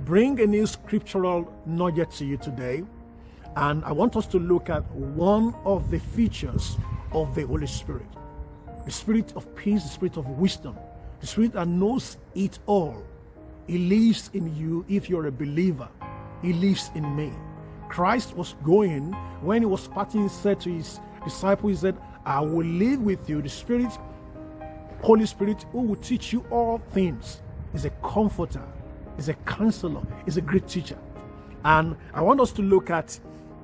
bring a new scriptural nugget to you today, and I want us to look at one of the features of the Holy Spirit. The Spirit of peace, the Spirit of wisdom, the Spirit that knows it all. He lives in you if you're a believer. He lives in me. Christ was going, when he was parting, he said to his disciples, he said, I will live with you. The Spirit, Holy Spirit, who will teach you all things, is a comforter, is a counselor, is a great teacher. And I want us to look at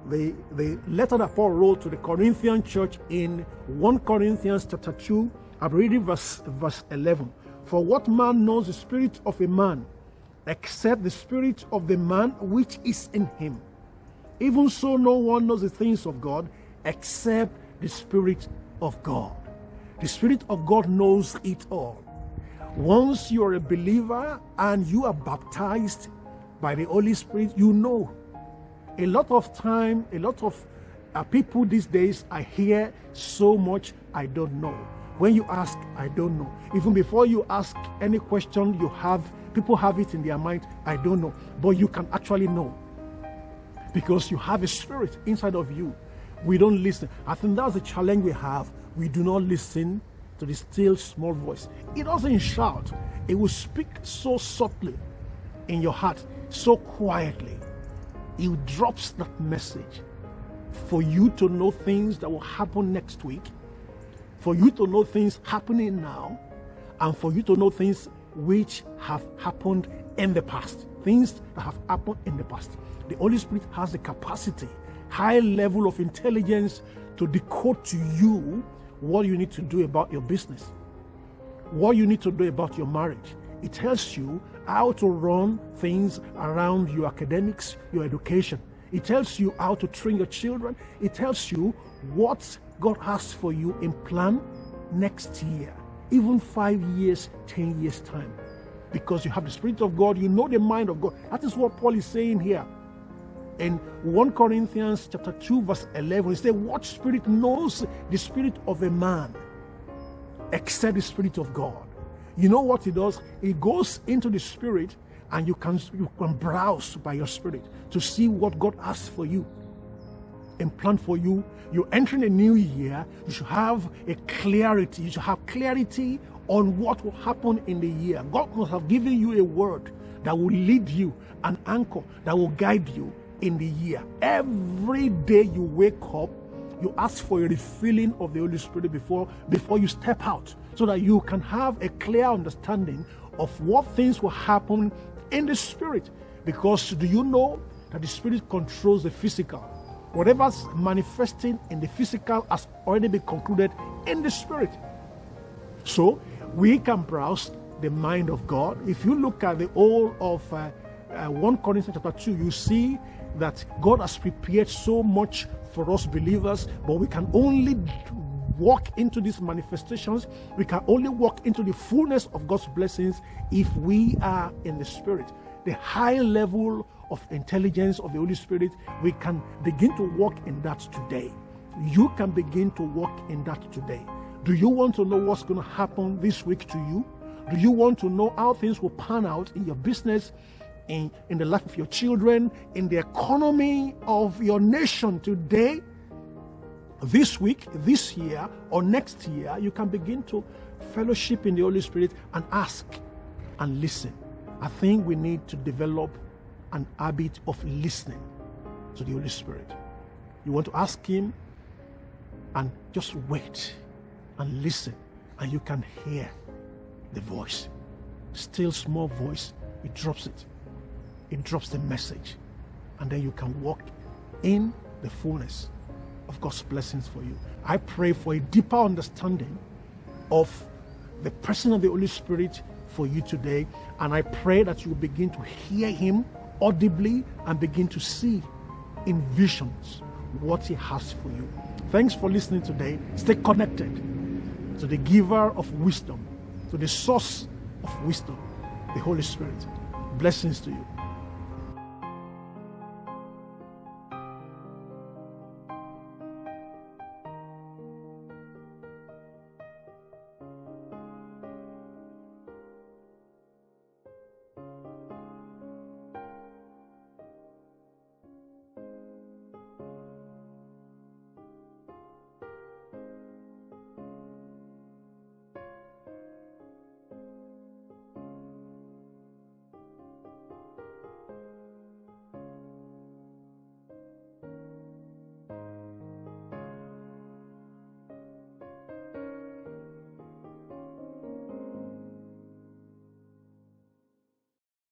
the letter that Paul wrote to the Corinthian church in 1 Corinthians chapter 2, I'm reading verse 11. For what man knows the spirit of a man, except the spirit of the man which is in him? Even so, no one knows the things of God, except the Spirit of God. The Spirit of God knows it all. Once you are a believer and you are baptized by the Holy Spirit, you know. A lot of time, a lot of people these days, I hear so much, I don't know. When you ask, I don't know. Even before you ask any question people have it in their mind, I don't know. But you can actually know, because you have a spirit inside of you. We don't listen. I think that's the challenge we have. We do not listen to the still small voice. It doesn't shout. It will speak so subtly in your heart, so quietly. It drops that message for you to know things that will happen next week, for you to know things happening now, and for you to know things which have happened in the past. Things that have happened in the past. The Holy Spirit has the capacity, high level of intelligence to decode to you what you need to do about your business, what you need to do about your marriage. It tells you how to run things around your academics, your education. It tells you how to train your children. It tells you what God has for you in plan next year, even 5 years, 10 years time. Because you have the Spirit of God, you know the mind of God. That is what Paul is saying here. In 1 Corinthians chapter 2, verse 11, he says, what spirit knows the spirit of a man except the Spirit of God? You know what he does? He goes into the Spirit, and you can browse by your spirit to see what God has for you and plan for you. You're entering a new year. You should have a clarity. You should have clarity on what will happen in the year. God must have given you a word that will lead you, an anchor that will guide you in the year. Every day you wake up, you ask for a refilling of the Holy Spirit before you step out, so that you can have a clear understanding of what things will happen in the Spirit. Because do you know that the Spirit controls the physical? Whatever's manifesting in the physical has already been concluded in the Spirit. So we can browse the mind of God. If you look at the whole of 1 Corinthians chapter 2, you see that God has prepared so much for us believers, but we can only walk into these manifestations. We can only walk into the fullness of God's blessings if we are in the Spirit. The high level of intelligence of the Holy Spirit, we can begin to walk in that today. You can begin to walk in that today. Do you want to know what's going to happen this week to you? Do you want to know how things will pan out in your business, in the life of your children, in the economy of your nation today? This week, this year, or next year, you can begin to fellowship in the Holy Spirit and ask and listen. I think we need to develop an habit of listening to the Holy Spirit. You want to ask Him, and just wait and listen, and you can hear the voice. Still small voice, it drops it. It drops the message, and then you can walk in the fullness of God's blessings for you. I pray for a deeper understanding of the person of the Holy Spirit for you today, and I pray that you will begin to hear Him audibly and begin to see in visions what He has for you. Thanks for listening today. Stay connected to the giver of wisdom, to the source of wisdom, the Holy Spirit. Blessings to you.